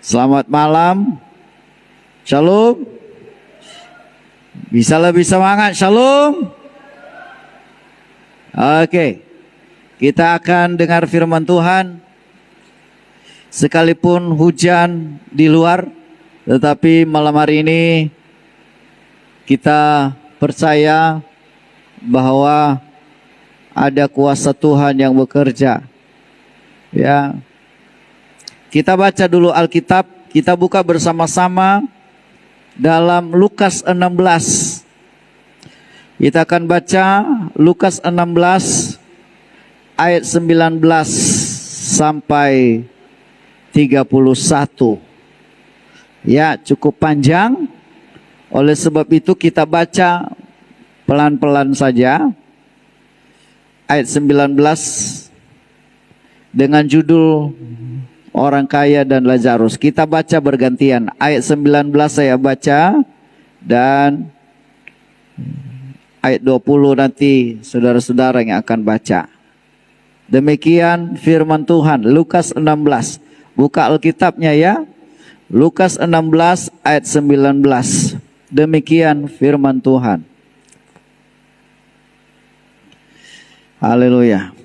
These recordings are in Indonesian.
Selamat malam. Shalom. Bisa lebih semangat. Shalom. Oke. Kita akan dengar firman Tuhan. Sekalipun hujan di luar, tetapi malam hari ini kita percaya bahwa ada kuasa Tuhan yang bekerja. Ya. Kita baca dulu Alkitab, kita buka bersama-sama dalam Lukas 16. Kita akan baca Lukas 16 ayat 19 sampai 31. Ya, cukup panjang. Oleh sebab itu kita baca pelan-pelan saja. Ayat 19 dengan judul Orang Kaya dan Lazarus. Kita baca bergantian. Ayat 19 saya baca dan ayat 20 nanti saudara-saudara yang akan baca. Demikian firman Tuhan. Lukas 16. Buka Alkitabnya ya. Lukas 16 ayat 19. Demikian firman Tuhan. Haleluya.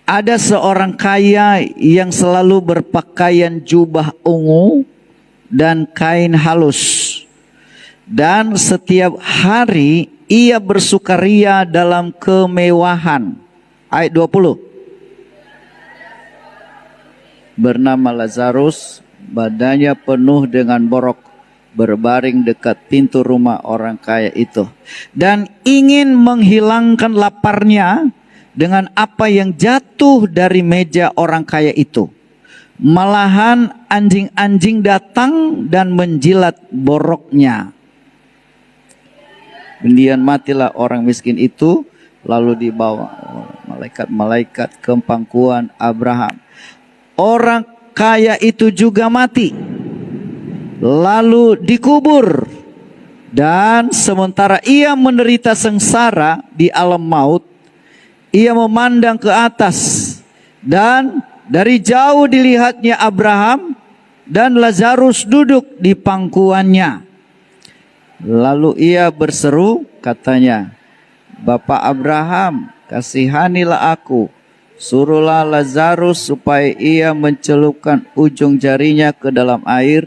Ada seorang kaya yang selalu berpakaian jubah ungu dan kain halus. Dan setiap hari ia bersukaria dalam kemewahan. Ayat 20. Bernama Lazarus, badannya penuh dengan borok, berbaring dekat pintu rumah orang kaya itu. Dan ingin menghilangkan laparnya dengan apa yang jatuh dari meja orang kaya itu. Malahan anjing-anjing datang dan menjilat boroknya. Kemudian matilah orang miskin itu, lalu dibawa malaikat-malaikat ke pangkuan Abraham. Orang kaya itu juga mati, lalu dikubur. Dan sementara ia menderita sengsara di alam maut, ia memandang ke atas, dan dari jauh dilihatnya Abraham dan Lazarus duduk di pangkuannya. Lalu ia berseru, katanya, Bapak Abraham, kasihanilah aku, suruhlah Lazarus supaya ia mencelupkan ujung jarinya ke dalam air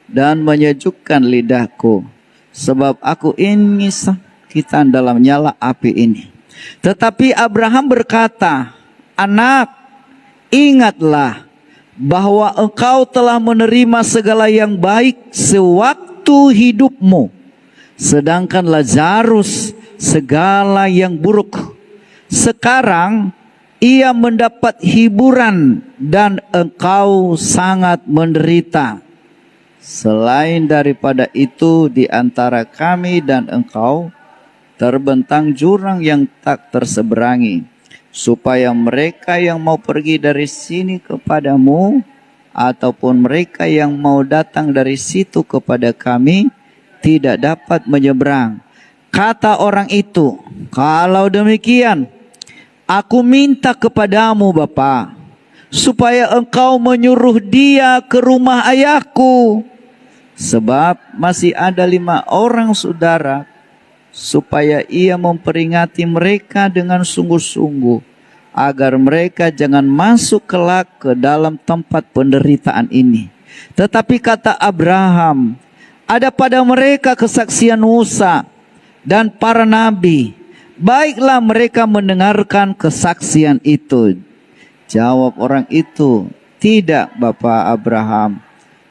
dan menyejukkan lidahku, sebab aku ingin sakitan dalam nyala api ini. Tetapi Abraham berkata, anak, ingatlah bahwa engkau telah menerima segala yang baik sewaktu hidupmu, sedangkan Lazarus segala yang buruk. Sekarang ia mendapat hiburan dan engkau sangat menderita. Selain daripada itu, di antara kami dan engkau terbentang jurang yang tak terseberangi, supaya mereka yang mau pergi dari sini kepadamu, ataupun mereka yang mau datang dari situ kepada kami, tidak dapat menyeberang. Kata orang itu, kalau demikian, aku minta kepadamu Bapa, supaya engkau menyuruh dia ke rumah ayahku, sebab masih ada 5 orang saudara, supaya ia memperingati mereka dengan sungguh-sungguh, agar mereka jangan masuk kelak ke dalam tempat penderitaan ini. Tetapi kata Abraham, ada pada mereka kesaksian Musa dan para nabi, baiklah mereka mendengarkan kesaksian itu. Jawab orang itu, tidak Bapak Abraham,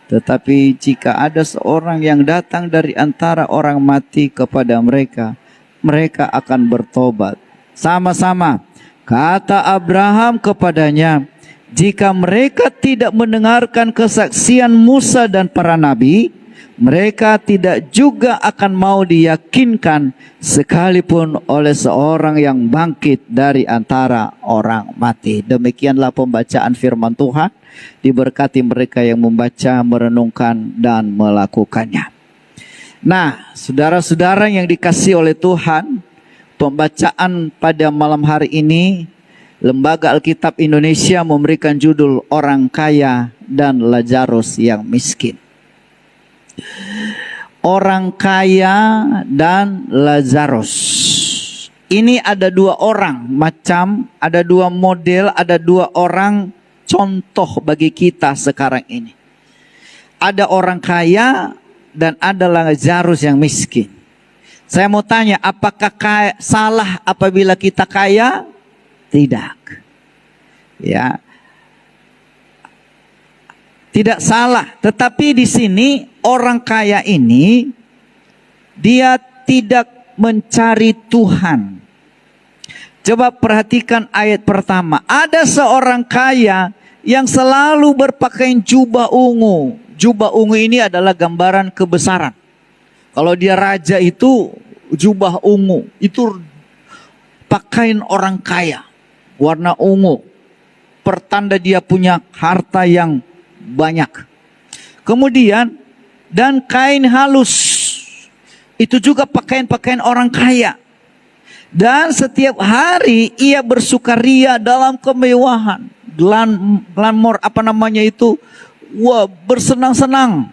tetapi jika ada seorang yang datang dari antara orang mati kepada mereka, mereka akan bertobat. Sama-sama kata Abraham kepadanya, jika mereka tidak mendengarkan kesaksian Musa dan para nabi, mereka tidak juga akan mau diyakinkan sekalipun oleh seorang yang bangkit dari antara orang mati. Demikianlah pembacaan firman Tuhan. Diberkati mereka yang membaca, merenungkan, dan melakukannya. Nah, saudara-saudara yang dikasihi oleh Tuhan, pembacaan pada malam hari ini Lembaga Alkitab Indonesia memberikan judul Orang Kaya dan Lazarus yang Miskin. Orang kaya dan Lazarus. Ini ada dua orang macam, ada dua model, ada dua orang contoh bagi kita sekarang ini. Ada orang kaya dan ada Lazarus yang miskin. Saya mau tanya, apakah salah apabila kita kaya? Tidak. Ya. Tidak salah, tetapi di sini orang kaya ini dia tidak mencari Tuhan. Coba perhatikan ayat pertama. Ada seorang kaya yang selalu berpakaian jubah ungu. Jubah ungu ini adalah gambaran kebesaran. Kalau dia raja itu jubah ungu, itu pakaian orang kaya, warna ungu. Pertanda dia punya harta yang banyak. Kemudian dan kain halus, itu juga pakaian-pakaian orang kaya. Dan setiap hari ia bersukaria dalam kemewahan, glamor apa namanya itu, wah, bersenang-senang.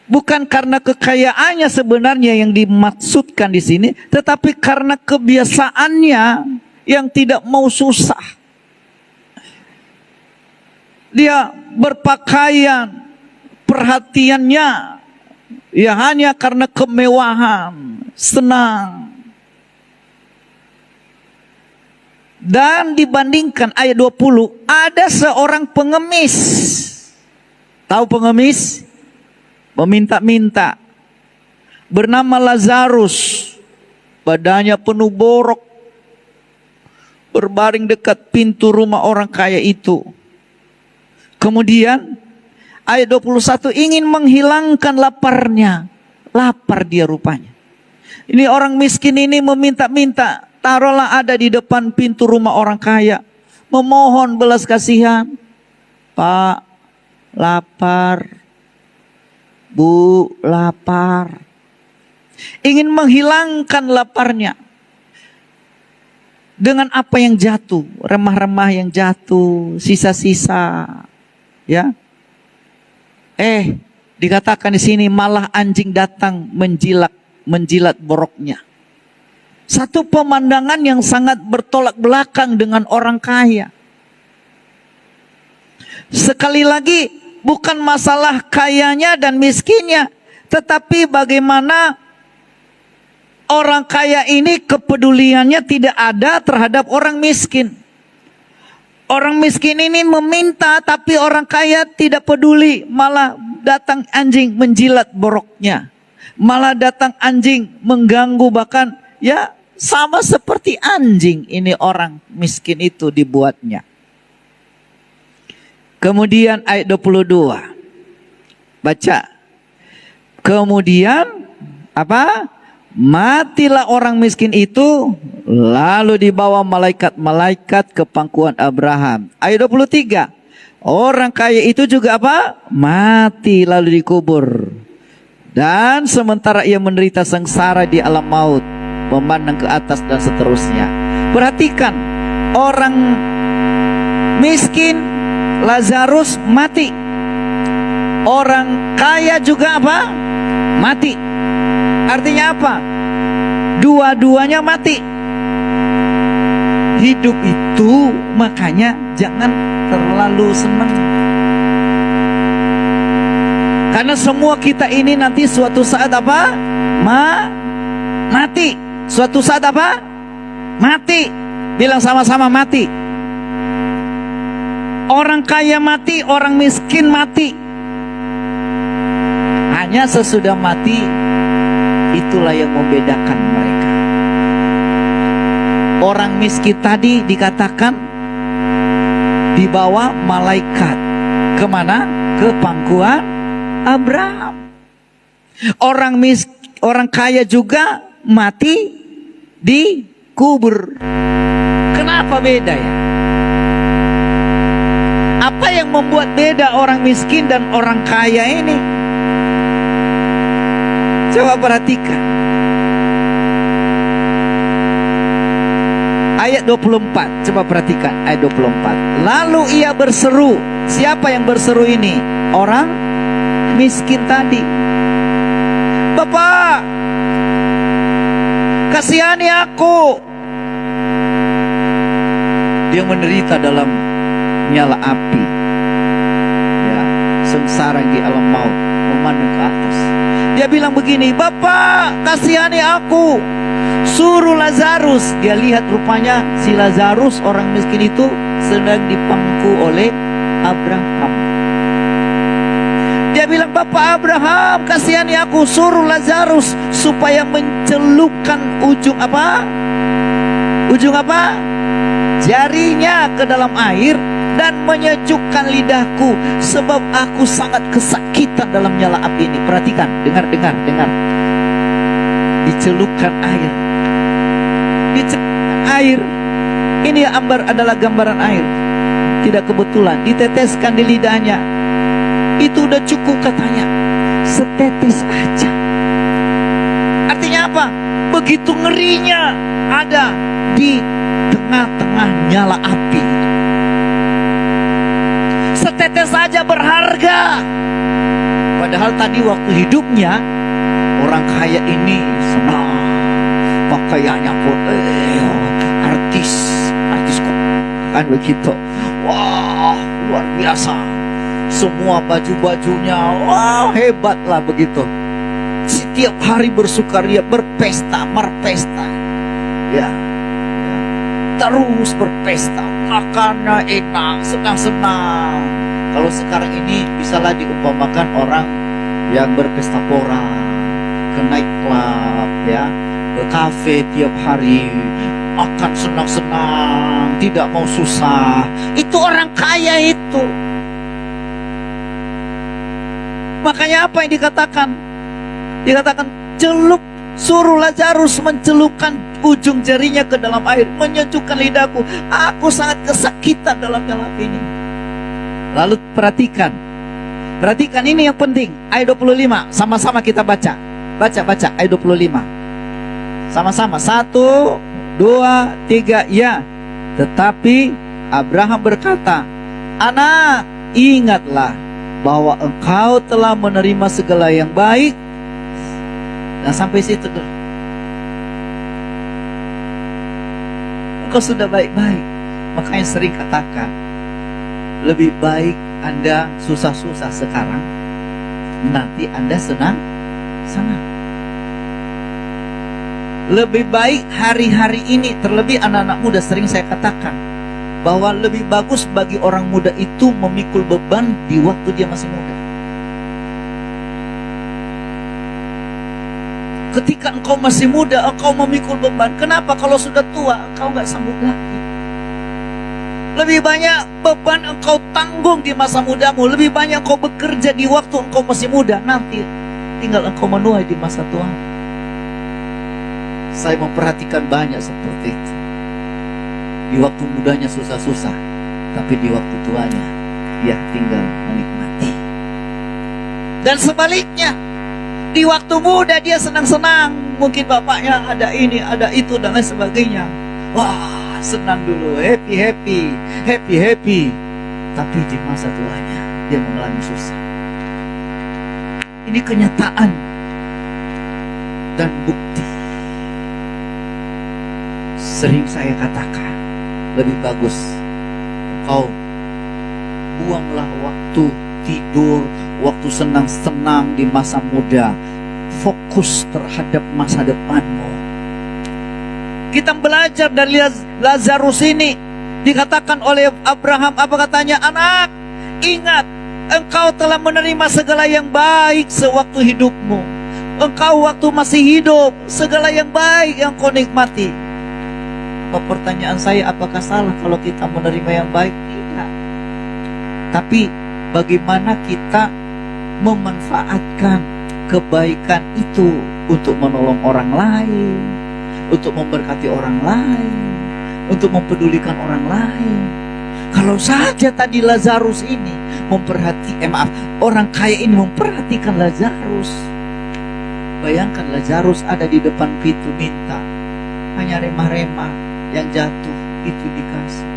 Bukan karena kekayaannya sebenarnya yang dimaksudkan di sini, tetapi karena kebiasaannya yang tidak mau susah. Dia berpakaian, perhatiannya ya hanya karena kemewahan, senang. Dan dibandingkan ayat 20, ada seorang pengemis. Tahu pengemis? Meminta-minta. Bernama Lazarus. Badannya penuh borok. Berbaring dekat pintu rumah orang kaya itu. Kemudian ayat 21, ingin menghilangkan laparnya. Lapar dia rupanya. Ini orang miskin ini meminta-minta. Taruhlah ada di depan pintu rumah orang kaya. Memohon belas kasihan. Pak, lapar. Bu, lapar. Ingin menghilangkan laparnya. Dengan apa yang jatuh. Remah-remah yang jatuh. Sisa-sisa. Ya, dikatakan di sini malah anjing datang menjilat boroknya. Satu pemandangan yang sangat bertolak belakang dengan orang kaya. Sekali lagi, bukan masalah kayanya dan miskinnya, tetapi bagaimana orang kaya ini kepeduliannya tidak ada terhadap orang miskin. Orang miskin ini meminta, tapi orang kaya tidak peduli. Malah datang anjing menjilat boroknya. Malah datang anjing mengganggu, bahkan ya sama seperti anjing ini orang miskin itu dibuatnya. Kemudian ayat 22. Baca. Kemudian apa? Matilah orang miskin itu, lalu dibawa malaikat-malaikat ke pangkuan Abraham. Ayat 23. Orang kaya itu juga apa? Mati lalu dikubur. Dan sementara ia menderita sengsara di alam maut, memandang ke atas dan seterusnya. Perhatikan, orang miskin Lazarus mati. Orang kaya juga apa? Mati. Artinya apa? Dua-duanya mati. Hidup itu makanya jangan terlalu senang. Karena semua kita ini nanti suatu saat apa? Mati. Suatu saat apa? Mati. Bilang sama-sama mati. Orang kaya mati, orang miskin mati. Hanya sesudah mati, itulah yang membedakan mereka. Orang miskin tadi dikatakan dibawa malaikat. Kemana? Ke pangkuan Abraham. Orang kaya juga mati dikubur. Kenapa beda ya? Apa yang membuat beda orang miskin dan orang kaya ini? Coba perhatikan. ayat 24. Coba perhatikan ayat 24. Lalu ia berseru. Siapa yang berseru ini? Orang miskin tadi. Bapak, kasihani aku. Dia menderita dalam nyala api, ya, sengsara di alam maut, memandang ke atas. Dia bilang begini, Bapak, kasihani aku, suruh Lazarus. Dia lihat rupanya si Lazarus, orang miskin itu, sedang dipangku oleh Abraham. Dia bilang, Bapak Abraham, kasihani aku, suruh Lazarus supaya mencelupkan ujung apa? Ujung apa? Jarinya ke dalam air dan menyejukkan lidahku, sebab aku sangat kesakitan dalam nyala api ini. Perhatikan, dengar. Dicelupkan air. Dicelupkan air. Ini adalah gambaran air. Tidak kebetulan, diteteskan di lidahnya. Itu udah cukup katanya. Setetes aja. Artinya apa? Begitu ngerinya ada di tengah-tengah nyala api. Setetes saja berharga. Padahal tadi waktu hidupnya orang kaya ini senang, pakaiannya pun artis kok kan begitu. Wah, luar biasa. Semua baju-bajunya wah, hebat lah begitu. Setiap hari bersukaria, berpesta, merpesta. Ya. Terus berpesta, makannya enak, senang-senang. Kalau sekarang ini bisalah diumpamakan orang yang berpesta pora, ke night club, ya, ke kafe tiap hari, makan senang-senang, tidak mau susah. Itu orang kaya itu. Makanya apa yang dikatakan? Dikatakan celup, suruh Lazarus mencelupkan ujung jarinya ke dalam air, menyejukkan lidahku. Aku sangat kesakitan dalam nyala ini. Lalu perhatikan ini yang penting. Ayat 25, sama-sama kita baca. Baca ayat 25. Sama-sama, 1, 2, 3, ya. Tetapi Abraham berkata, Anak, ingatlah bahwa engkau telah menerima segala yang baik. Nah, sampai situ dulu. Engkau sudah baik-baik. Makanya sering katakan, lebih baik Anda susah-susah sekarang, nanti Anda senang. Lebih baik hari-hari ini, terlebih anak-anak muda, sering saya katakan bahwa lebih bagus bagi orang muda itu memikul beban di waktu dia masih muda. Ketika engkau masih muda, engkau memikul beban. Kenapa? Kalau sudah tua, engkau nggak sanggup lagi. Lebih banyak beban engkau tanggung di masa mudamu. Lebih banyak engkau bekerja di waktu engkau masih muda. Nanti tinggal engkau menuai di masa tua. Saya memperhatikan banyak seperti itu. Di waktu mudanya susah-susah, tapi di waktu tuanya dia tinggal menikmati. Dan sebaliknya, di waktu muda dia senang-senang. Mungkin bapaknya ada ini, ada itu, dan lain sebagainya. Wah, senang dulu, happy. Tapi di masa tuanya dia mengalami susah. Ini kenyataan dan bukti. Sering saya katakan, lebih bagus engkau buanglah waktu tidur, waktu senang-senang di masa muda. Fokus terhadap masa depanmu. Kita belajar dari Lazarus ini. Dikatakan oleh Abraham, apa katanya? Anak, ingat, engkau telah menerima segala yang baik sewaktu hidupmu. Engkau waktu masih hidup, segala yang baik yang kau nikmati. Pertanyaan saya, apakah salah kalau kita menerima yang baik? Tidak. Tapi bagaimana kita memanfaatkan kebaikan itu untuk menolong orang lain, untuk memberkati orang lain, untuk mempedulikan orang lain. Kalau saja tadi Lazarus ini orang kaya ini memperhatikan Lazarus. Bayangkan Lazarus ada di depan pintu minta, hanya remah-remah yang jatuh, itu dikasih.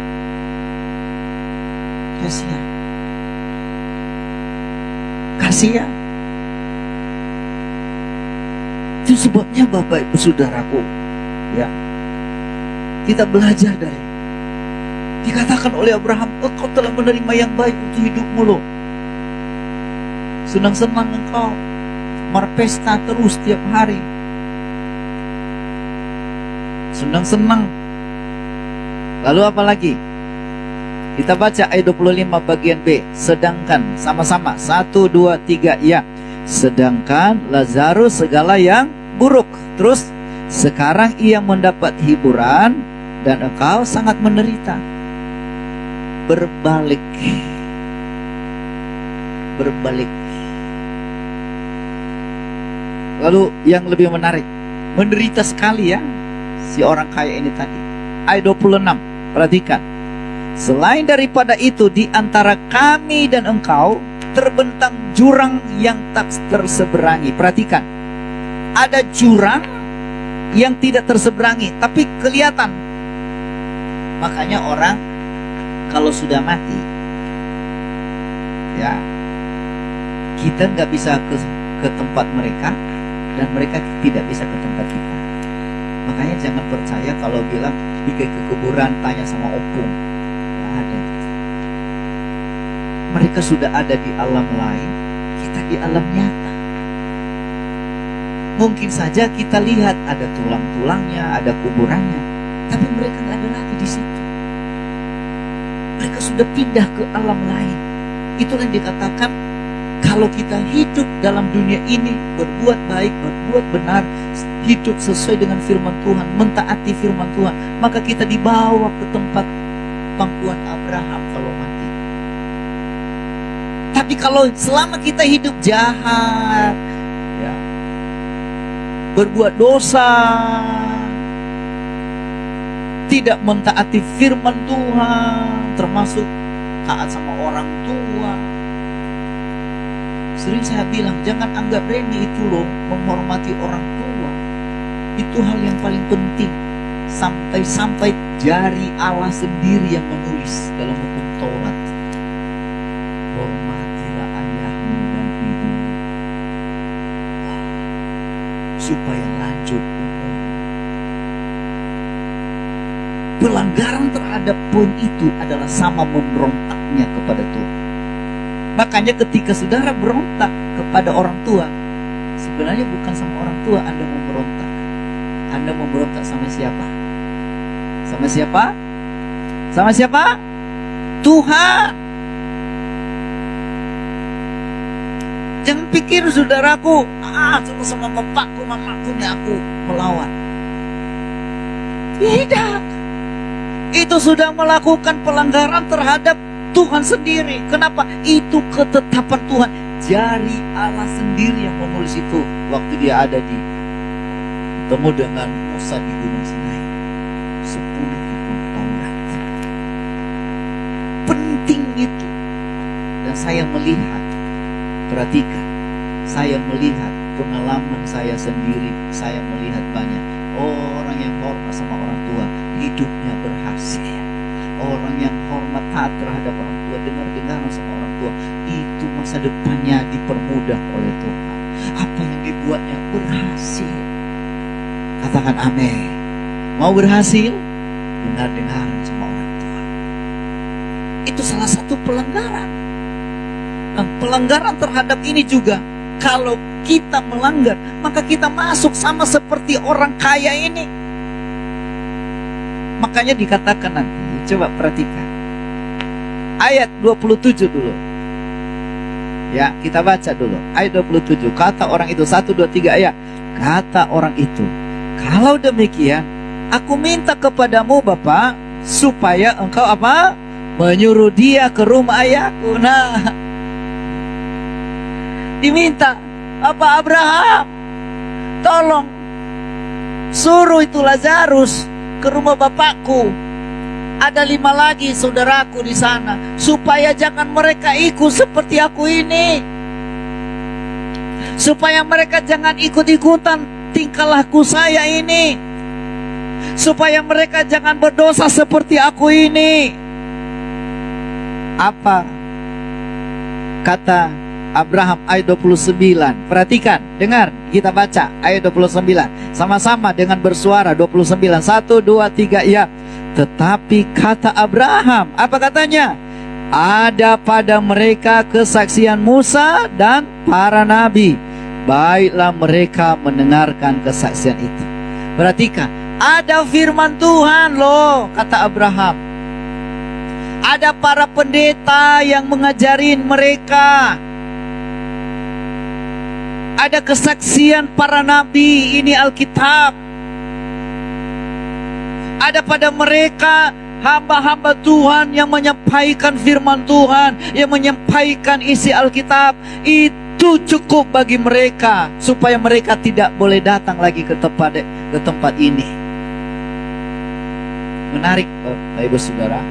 Kasihan. Kasihan. Itu sebabnya Bapak Ibu Saudaraku, ya, kita belajar dari dikatakan oleh Abraham, engkau telah menerima yang baik untuk hidupmu loh. Senang-senang engkau berpesta terus tiap hari. Senang-senang. Lalu apa lagi? Kita baca ayat 25 bagian B. Sedangkan, sama-sama, 1, 2, 3, ya. Sedangkan Lazarus segala yang buruk. Terus, sekarang ia mendapat hiburan dan engkau sangat menderita. Berbalik. Berbalik. Lalu yang lebih menarik, menderita sekali ya si orang kaya ini tadi. Ayat 26, perhatikan. Selain daripada itu, di antara kami dan engkau terbentang jurang yang tak terseberangi. Perhatikan, ada jurang yang tidak terseberangi, tapi kelihatan. Makanya orang kalau sudah mati, ya, kita nggak bisa ke tempat mereka, dan mereka tidak bisa ke tempat kita. Makanya jangan percaya kalau bilang pergi ke kuburan tanya sama opung. Nggak ada. Mereka sudah ada di alam lain, kita di alam nyata. Mungkin saja kita lihat ada tulang-tulangnya, ada kuburannya, tapi mereka nggak ada lagi di situ. Mereka sudah pindah ke alam lain. Itulah yang dikatakan, kalau kita hidup dalam dunia ini, berbuat baik, berbuat benar, hidup sesuai dengan firman Tuhan, mentaati firman Tuhan, maka kita dibawa ke tempat pangkuan Abraham kalau mati. Tapi kalau selama kita hidup jahat, ya, berbuat dosa, tidak mentaati firman Tuhan, termasuk taat sama orang tua. Sering saya bilang, jangan anggap remeh itu loh, menghormati orang tua. Itu hal yang paling penting. Sampai-sampai jari Allah sendiri yang menulis dalam hukum Taurat. Hormatilah ayahmu dan ibumu, supaya lanjut umur. Pelanggaran terhadap poin itu adalah sama memberontaknya kepada Tuhan. Makanya ketika saudara berontak kepada orang tua, sebenarnya bukan sama orang tua Anda memberontak. Anda memberontak sama siapa? Sama siapa? Sama siapa? Tuhan. Jangan pikir saudaraku, sama bapakku, mamaku aku melawan. Tidak. Itu sudah melakukan pelanggaran terhadap Tuhan sendiri. Kenapa? Itu ketetapan Tuhan. Jari Allah sendiri yang menulis itu waktu dia ada di bertemu dengan Musa di Gunung Sinai. 10 hukum Taurat. Penting itu. Dan saya melihat, perhatikan, saya melihat pengalaman saya sendiri. Saya melihat banyak orang yang hormat sama orang tua, hidupnya berhasil. Orang yang hormat taat terhadap orang tua, dengar-dengaran sama orang tua, itu masa depannya dipermudah oleh Tuhan. Apa yang dibuatnya berhasil. Katakan amin. Mau berhasil? Dengar-dengaran sama orang tua. Itu salah satu pelanggaran. Nah, pelanggaran terhadap ini juga, kalau kita melanggar, maka kita masuk sama seperti orang kaya ini. Makanya dikatakan nanti, coba perhatikan ayat 27 dulu. Ya, kita baca dulu ayat 27. Kata orang itu, 1, 2, 3 ayat. Kata orang itu, kalau demikian, aku minta kepadamu Bapa, supaya engkau apa? Menyuruh dia ke rumah ayahku. Nah, diminta, apa Abraham, tolong suruh itu Lazarus ke rumah bapakku. Ada 5 lagi saudaraku di sana, supaya jangan mereka ikut seperti aku ini. Supaya mereka jangan ikut-ikutan tingkah laku saya ini. supaya mereka jangan berdosa seperti aku ini. Apa kata Abraham ayat 29? Perhatikan, dengar, kita baca ayat 29 sama-sama dengan bersuara. 29, 1, 2, 3, ya. Tetapi kata Abraham, apa katanya? Ada pada mereka kesaksian Musa dan para nabi. Baiklah mereka mendengarkan kesaksian itu. Perhatikan, ada firman Tuhan loh, kata Abraham. Ada para pendeta yang mengajarin mereka. Ada kesaksian para nabi, ini Alkitab. Ada pada mereka hamba-hamba Tuhan yang menyampaikan firman Tuhan, yang menyampaikan isi Alkitab. Itu cukup bagi mereka, supaya mereka tidak boleh datang lagi ke tempat ini. Menarik, Bapak Ibu Saudara.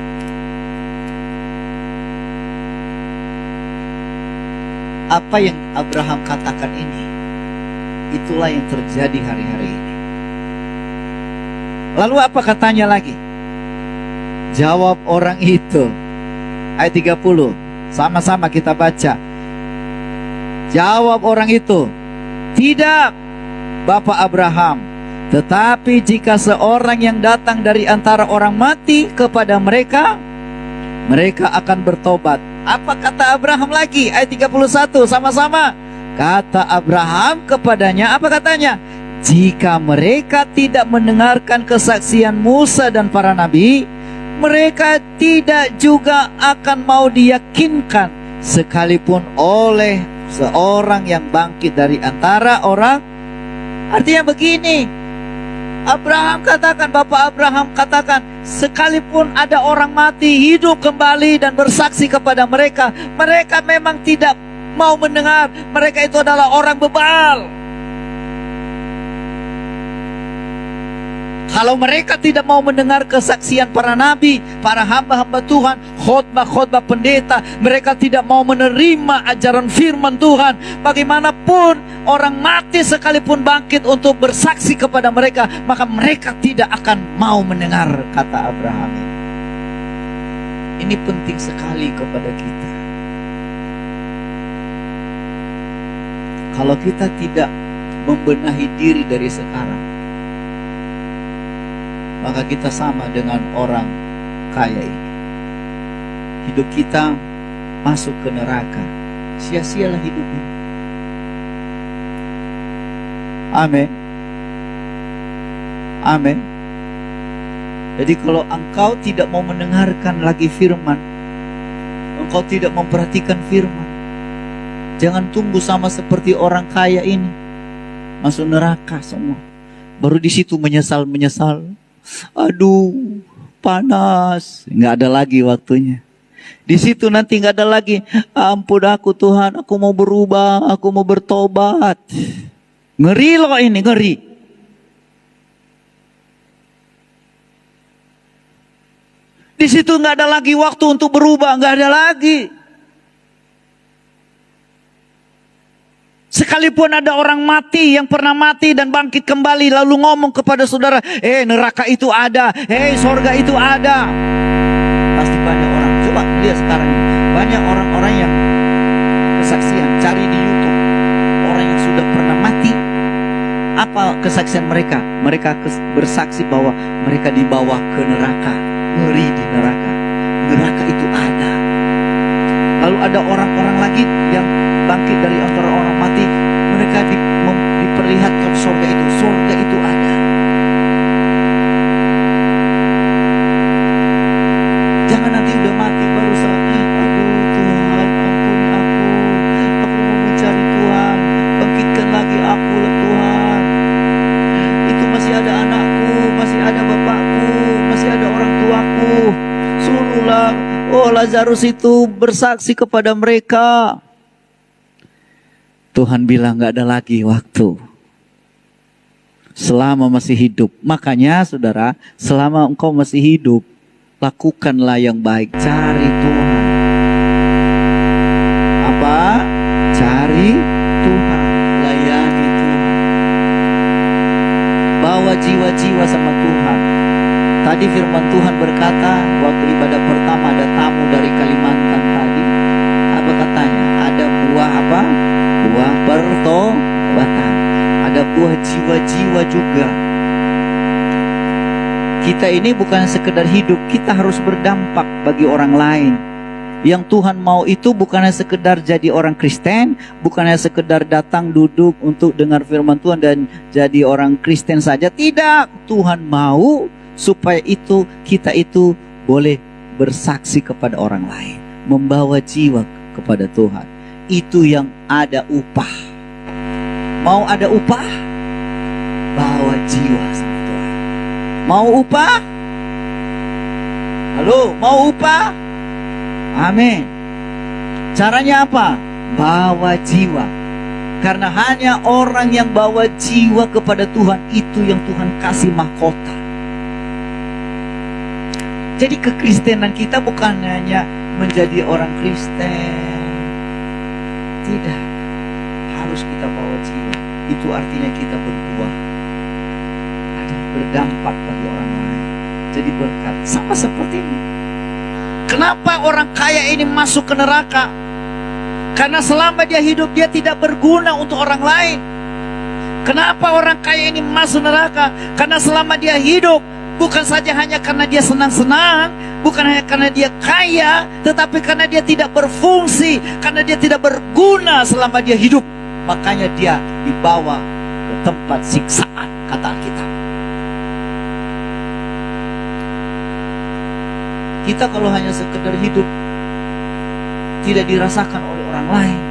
Apa yang Abraham katakan ini, itulah yang terjadi hari-hari ini. Lalu apa katanya lagi? Jawab orang itu, ayat 30, sama-sama kita baca. Jawab orang itu, tidak, Bapak Abraham, tetapi jika seorang yang datang dari antara orang mati kepada mereka, mereka akan bertobat. Apa kata Abraham lagi? Ayat 31, sama-sama. Kata Abraham kepadanya, apa katanya? Jika mereka tidak mendengarkan kesaksian Musa dan para nabi, mereka tidak juga akan mau diyakinkan sekalipun oleh seorang yang bangkit dari antara orang. Artinya begini, Abraham katakan, Bapak Abraham katakan, sekalipun ada orang mati hidup kembali dan bersaksi kepada mereka, mereka memang tidak mau mendengar. Mereka itu adalah orang bebal. Kalau mereka tidak mau mendengar kesaksian para nabi, para hamba-hamba Tuhan, khotbah-khotbah pendeta, mereka tidak mau menerima ajaran firman Tuhan, bagaimanapun orang mati sekalipun bangkit untuk bersaksi kepada mereka, maka mereka tidak akan mau mendengar, kata Abraham. Ini penting sekali kepada kita. Kalau kita tidak membenahi diri dari sekarang, maka kita sama dengan orang kaya ini. Hidup kita masuk ke neraka. Sia-sialah hidup ini. Amin. Amin. Jadi kalau engkau tidak mau mendengarkan lagi firman, engkau tidak memperhatikan firman, jangan tunggu sama seperti orang kaya ini, masuk neraka semua. Baru di situ menyesal. Aduh, panas, nggak ada lagi waktunya. Di situ nanti nggak ada lagi. Ampun aku Tuhan, aku mau berubah, aku mau bertobat. Ngeri loh ini, ngeri. Di situ nggak ada lagi waktu untuk berubah, nggak ada lagi. Sekalipun ada orang mati yang pernah mati dan bangkit kembali lalu ngomong kepada saudara, neraka itu ada, sorga itu ada. Pasti banyak orang, coba lihat sekarang ini, banyak orang-orang yang kesaksian, cari di YouTube, orang yang sudah pernah mati. Apa kesaksian mereka? Mereka bersaksi bahwa mereka dibawa ke neraka, ngeri di neraka. Neraka itu ada. Lalu ada orang-orang lagi yang bangkit dari antara orang mati, mereka diperlihatkan surga itu ada. Jangan nanti udah mati baru aduh Tuhan ampuni aku mau mencari Tuhan, bangkitkan lagi aku lah Tuhan. Itu masih ada anakku, masih ada bapakku, masih ada orang tuaku, suruhlah. Oh, Lazarus itu bersaksi kepada mereka. Tuhan bilang gak ada lagi waktu. Selama masih hidup. Makanya saudara, selama engkau masih hidup, lakukanlah yang baik. Cari Tuhan. Apa? Cari Tuhan. Layani Tuhan. Bawa jiwa-jiwa sama Tuhan. Tadi firman Tuhan berkata, waktu ibadah pertama ada tamu dari Kalimantan tadi. Apa katanya? Ada buah apa? Buah pertobatan. Ada buah jiwa-jiwa juga. Kita ini bukan sekedar hidup, kita harus berdampak bagi orang lain. Yang Tuhan mau itu bukannya sekedar jadi orang Kristen, bukannya sekedar datang duduk untuk dengar firman Tuhan dan jadi orang Kristen saja. Tidak, Tuhan mau supaya kita itu boleh bersaksi kepada orang lain, membawa jiwa kepada Tuhan. Itu yang ada upah. Mau ada upah? Bawa jiwa sama Tuhan. Mau upah? Halo, mau upah? Amin. Caranya apa? Bawa jiwa. Karena hanya orang yang bawa jiwa kepada Tuhan, itu yang Tuhan kasih mahkota. Jadi kekristenan kita bukan hanya menjadi orang Kristen. Tidak. Harus kita bawa jiwa. Itu artinya kita berbuah. Ada berdampak bagi orang lain. Jadi berkat. Sama seperti ini. Kenapa orang kaya ini masuk ke neraka? Karena selama dia hidup, dia tidak berguna untuk orang lain. Kenapa orang kaya ini masuk neraka? Karena selama dia hidup, bukan saja hanya karena dia senang-senang, bukan hanya karena dia kaya, tetapi karena dia tidak berfungsi, karena dia tidak berguna selama dia hidup. Makanya dia dibawa ke tempat siksaan, kata Alkitab. Kita kalau hanya sekedar hidup, tidak dirasakan oleh orang lain,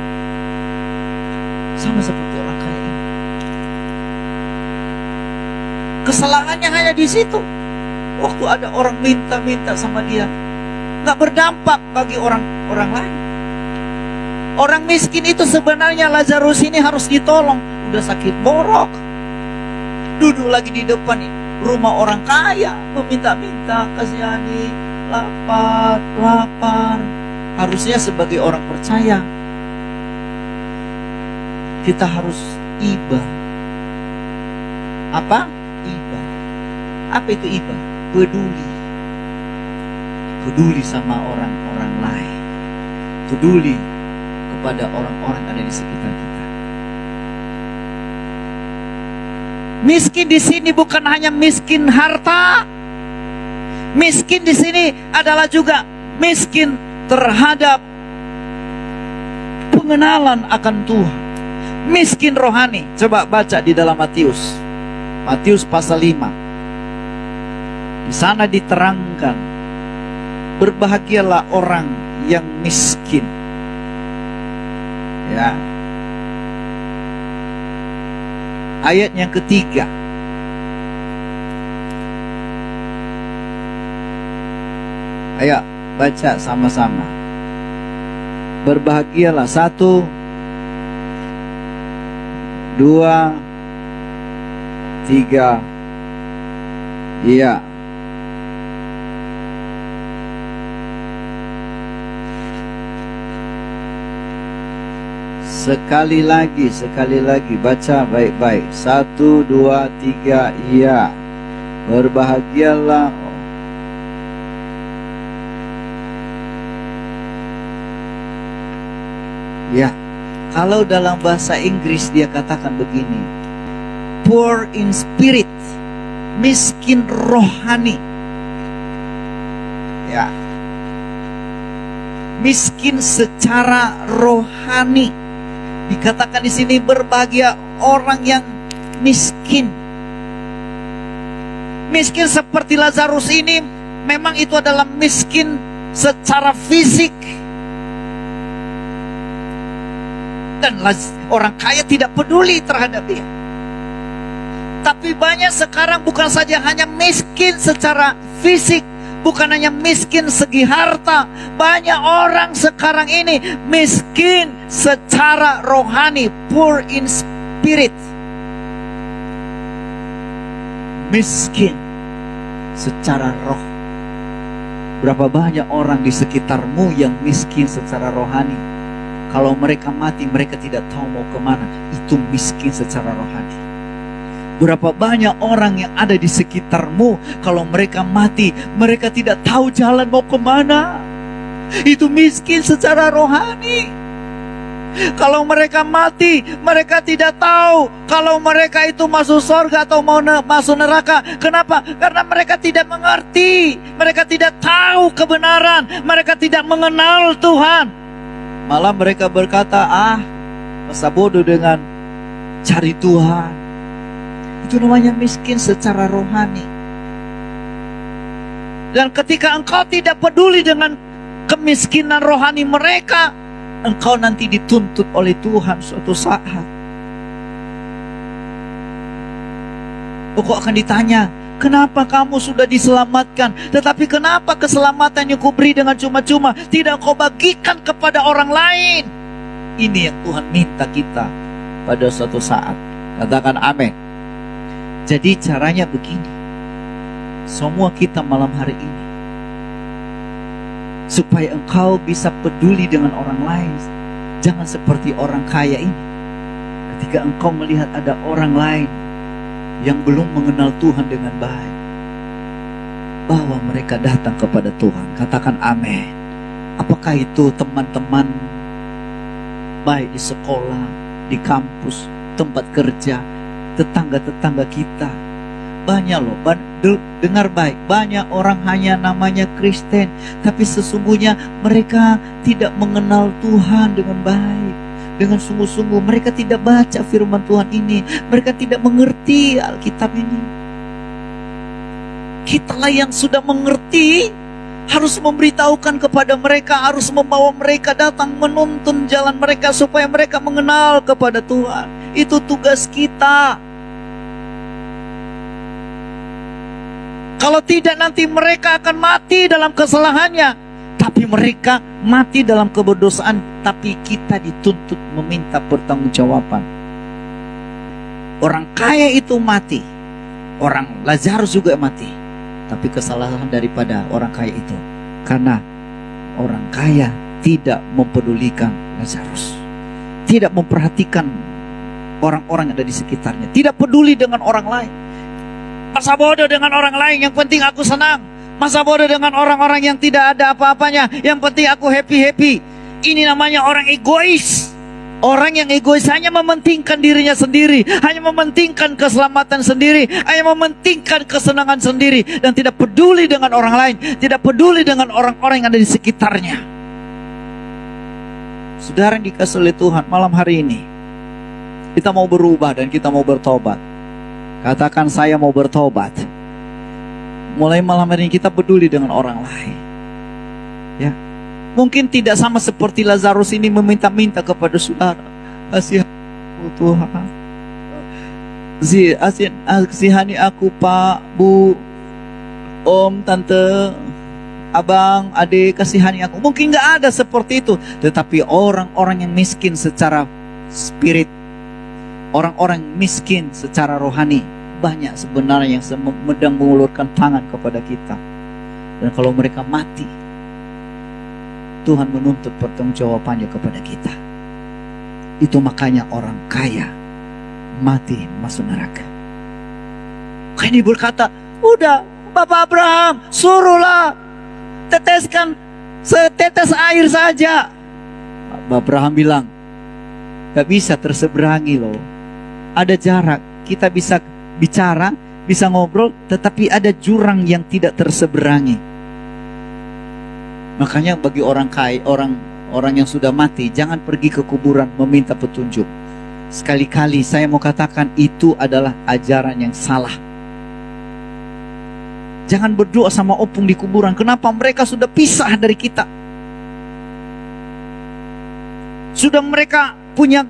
sama seperti orang kaya ini. Kesalahannya hanya di situ. Waktu ada orang minta-minta sama dia, nggak berdampak bagi orang lain. Orang miskin itu sebenarnya Lazarus ini harus ditolong. Udah sakit borok, duduk lagi di depan rumah orang kaya, meminta-minta, kasihani, lapar. Harusnya sebagai orang percaya, kita harus iba. Apa? Iba. Apa itu iba? Peduli. Peduli sama orang-orang lain. Peduli kepada orang-orang yang ada di sekitar kita. Miskin di sini bukan hanya miskin harta. Miskin di sini adalah juga miskin terhadap pengenalan akan Tuhan. Miskin rohani. Coba baca di dalam Matius. Matius pasal 5. Di sana diterangkan, berbahagialah orang yang miskin. Ya. Ayat yang ketiga. Ayo baca sama-sama. Berbahagialah. 1, 2, 3. Iya. Sekali lagi baca baik-baik. 1, 2, 3. Iya. Berbahagialah. Ya, kalau dalam bahasa Inggris dia katakan begini, poor in spirit, miskin rohani. Ya, miskin secara rohani. Dikatakan di sini berbahagia orang yang miskin. Miskin seperti Lazarus ini, memang itu adalah miskin secara fisik. Dan orang kaya tidak peduli terhadap dia. Tapi banyak sekarang bukan saja hanya miskin secara fisik, bukan hanya miskin segi harta. Banyak orang sekarang ini miskin secara rohani, poor in spirit. Miskin secara roh. Berapa banyak orang di sekitarmu yang miskin secara rohani? Kalau mereka mati, mereka tidak tahu mau kemana. Itu miskin secara rohani. Berapa banyak orang yang ada di sekitarmu, kalau mereka mati, mereka tidak tahu jalan mau kemana. Itu miskin secara rohani. Kalau mereka mati, mereka tidak tahu kalau mereka itu masuk surga atau mau masuk neraka. Kenapa? Karena mereka tidak mengerti. Mereka tidak tahu kebenaran. Mereka tidak mengenal Tuhan. Malah mereka berkata, masa bodoh dengan cari Tuhan. Itu namanya miskin secara rohani. Dan ketika engkau tidak peduli dengan kemiskinan rohani mereka, engkau nanti dituntut oleh Tuhan suatu saat. Engkau akan ditanya, kenapa kamu sudah diselamatkan, tetapi kenapa keselamatan yang kuberi dengan cuma-cuma tidak kau bagikan kepada orang lain? Ini yang Tuhan minta kita pada suatu saat. Katakan amin. Jadi caranya begini, semua kita malam hari ini, supaya engkau bisa peduli dengan orang lain. Jangan seperti orang kaya ini. Ketika engkau melihat ada orang lain yang belum mengenal Tuhan dengan baik, bawa mereka datang kepada Tuhan. Katakan amin. Apakah itu teman-teman baik di sekolah, di kampus, tempat kerja, tetangga-tetangga kita. Banyak loh, dengar baik, banyak orang hanya namanya Kristen, tapi sesungguhnya mereka tidak mengenal Tuhan dengan baik, dengan sungguh-sungguh. Mereka tidak baca firman Tuhan ini, mereka tidak mengerti Alkitab ini. Kitalah yang sudah mengerti, harus memberitahukan kepada mereka, harus membawa mereka datang menuntun jalan mereka supaya mereka mengenal kepada Tuhan. Itu tugas kita. Kalau tidak, nanti mereka akan mati dalam kesalahannya. Tapi mereka mati dalam keberdosaan. Tapi kita dituntut meminta pertanggungjawaban. Orang kaya itu mati. Orang Lazarus juga mati. Tapi kesalahan daripada orang kaya itu, karena orang kaya tidak mempedulikan Lazarus. Tidak memperhatikan orang-orang yang ada di sekitarnya. Tidak peduli dengan orang lain. Masa bodoh dengan orang lain, yang penting aku senang. Masa bodoh dengan orang-orang yang tidak ada apa-apanya, yang penting aku happy-happy. Ini namanya orang egois. Orang yang egois hanya mementingkan dirinya sendiri, hanya mementingkan keselamatan sendiri, hanya mementingkan kesenangan sendiri, dan tidak peduli dengan orang lain, tidak peduli dengan orang-orang yang ada di sekitarnya. Saudara yang dikasihi oleh Tuhan, malam hari ini kita mau berubah dan kita mau bertobat. Katakan, saya mau bertobat. Mulai malam hari ini kita peduli dengan orang lain. Ya, mungkin tidak sama seperti Lazarus ini meminta-minta kepada saudara, kasihani Tuhan, kasihani aku Pak, Bu, Om, Tante, Abang, Adik, kasihani aku. Mungkin gak ada seperti itu. Tetapi orang-orang yang miskin secara spirit, orang-orang miskin secara rohani, banyak sebenarnya yang sedang mengulurkan tangan kepada kita. Dan kalau mereka mati, Tuhan menuntut pertanggungjawabannya kepada kita. Itu makanya orang kaya mati masuk neraka. Kaini berkata, udah Bapak Abraham, suruhlah teteskan setetes air saja. Bapak Abraham bilang, gak bisa terseberangi loh. Ada jarak, kita bisa bicara, bisa ngobrol, tetapi ada jurang yang tidak terseberangi. Makanya bagi orang kaya, orang yang sudah mati, jangan pergi ke kuburan meminta petunjuk. Sekali-kali saya mau katakan, itu adalah ajaran yang salah. Jangan berdoa sama opung di kuburan. Kenapa? Mereka sudah pisah dari kita. Sudah mereka punya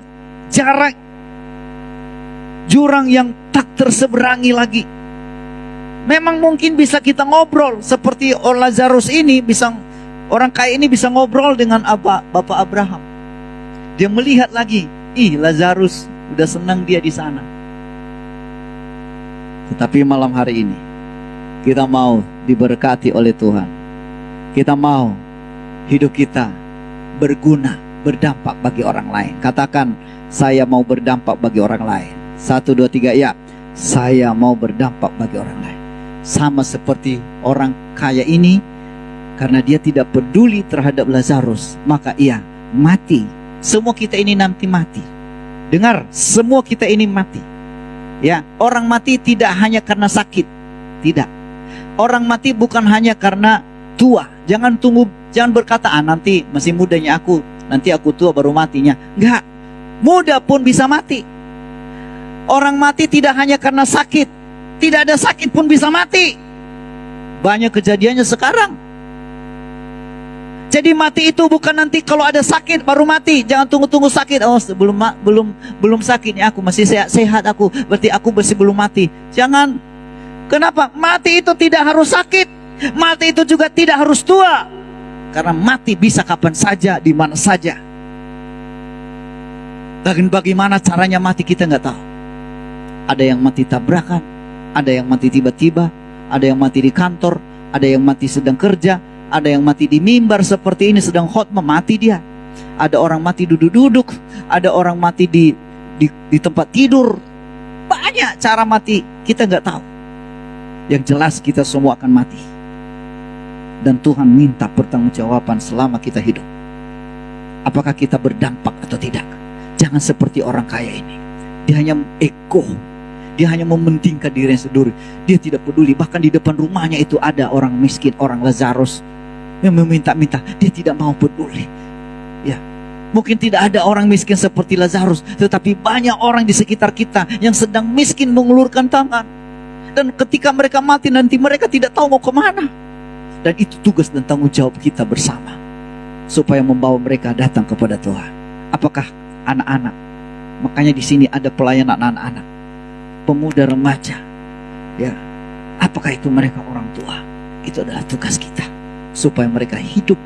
jarak, jurang yang tak terseberangi lagi. Memang mungkin bisa kita ngobrol seperti Lazarus ini, orang kaya ini bisa ngobrol dengan Bapak Abraham. Dia melihat lagi, Lazarus udah senang dia di sana. Tetapi malam hari ini kita mau diberkati oleh Tuhan. Kita mau hidup kita berguna, berdampak bagi orang lain. Katakan, saya mau berdampak bagi orang lain. 1, 2, 3, ya. Saya mau berdampak bagi orang lain. Sama seperti orang kaya ini, karena dia tidak peduli terhadap Lazarus, maka ia mati. Semua kita ini nanti mati. Dengar, semua kita ini mati. Ya, orang mati tidak hanya karena sakit. Tidak. Orang mati bukan hanya karena tua. Jangan berkata, nanti masih mudanya aku, nanti aku tua baru matinya. Enggak. Muda pun bisa mati. Orang mati tidak hanya karena sakit. Tidak ada sakit pun bisa mati. Banyak kejadiannya sekarang. Jadi mati itu bukan nanti kalau ada sakit baru mati. Jangan tunggu-tunggu sakit. Oh, belum sakit ya, aku masih sehat aku. Berarti aku masih belum mati. Jangan. Kenapa? Mati itu tidak harus sakit. Mati itu juga tidak harus tua. Karena mati bisa kapan saja, di mana saja. Dan bagaimana caranya mati kita nggak tahu. Ada yang mati tabrakan, ada yang mati tiba-tiba, ada yang mati di kantor, ada yang mati sedang kerja, ada yang mati di mimbar seperti ini sedang khotbah, mati dia. Ada orang mati duduk-duduk, ada orang mati di tempat tidur. Banyak cara mati, kita nggak tahu. Yang jelas kita semua akan mati. Dan Tuhan minta pertanggungjawaban selama kita hidup. Apakah kita berdampak atau tidak? Jangan seperti orang kaya ini. Dia hanya ego. Dia hanya mementingkan dirinya sendiri. Dia tidak peduli. Bahkan di depan rumahnya itu ada orang miskin, orang Lazarus yang meminta-minta. Dia tidak mau peduli. Ya, mungkin tidak ada orang miskin seperti Lazarus, tetapi banyak orang di sekitar kita yang sedang miskin mengulurkan tangan. Dan ketika mereka mati nanti mereka tidak tahu mau kemana. Dan itu tugas dan tanggung jawab kita bersama, supaya membawa mereka datang kepada Tuhan. Apakah anak-anak? Makanya di sini ada pelayanan anak-anak, pemuda remaja. Ya, apakah itu mereka orang tua? Itu adalah tugas kita, supaya mereka hidup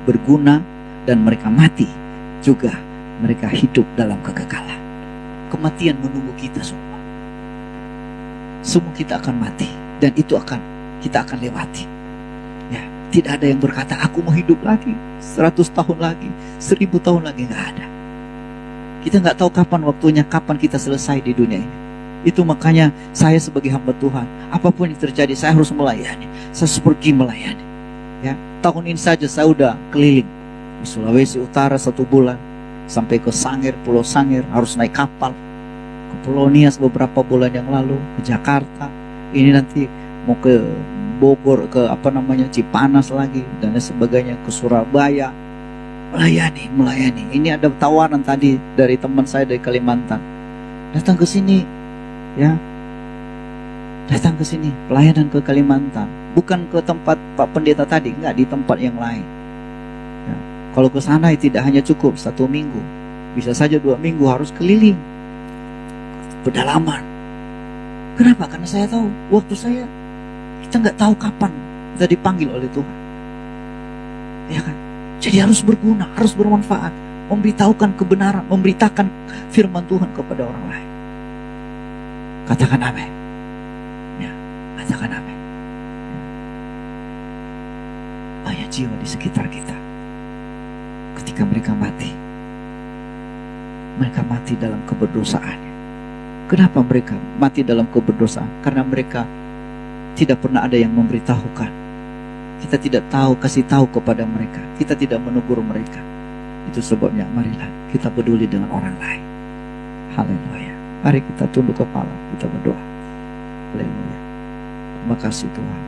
berguna dan mereka mati juga mereka hidup dalam kekekalan. Kematian menunggu kita semua. Semua kita akan mati dan itu kita akan lewati. Ya, tidak ada yang berkata aku mau hidup lagi 100 tahun lagi, 1000 tahun lagi, nggak ada. Kita nggak tahu kapan waktunya, kapan kita selesai di dunia ini. Itu makanya saya sebagai hamba Tuhan, apapun yang terjadi saya harus melayani. Saya harus pergi melayani. Ya, tahun ini saja saya udah keliling di Sulawesi Utara 1 bulan, sampai ke Sangir, Pulau Sangir, harus naik kapal ke Pulau Nias beberapa bulan yang lalu, ke Jakarta. Ini nanti mau ke Bogor, ke Cipanas lagi dan sebagainya, ke Surabaya. Melayani. Ini ada tawaran tadi dari teman saya dari Kalimantan. Datang ke sini, ya. Datang ke sini, pelayanan ke Kalimantan. Bukan ke tempat Pak Pendeta tadi, enggak, di tempat yang lain. Ya. Kalau ke sana tidak hanya cukup 1 minggu, bisa saja 2 minggu, harus keliling. Pedalaman. Kenapa? Karena saya tahu waktu kita nggak tahu kapan kita dipanggil oleh Tuhan. Ya kan? Jadi harus berguna, harus bermanfaat, memberitahukan kebenaran, memberitakan firman Tuhan kepada orang lain. Katakan amin. Ya, katakan amin. Banyak jiwa di sekitar kita. Ketika mereka mati dalam keberdosaan. Kenapa mereka mati dalam keberdosaan? Karena mereka tidak pernah ada yang memberitahukan. Kita tidak kasih tahu kepada mereka. Kita tidak menegur mereka. Itu sebabnya marilah kita peduli dengan orang lain. Haleluya. Mari kita tunduk kepala, kita berdoa. Haleluya. Terima kasih Tuhan.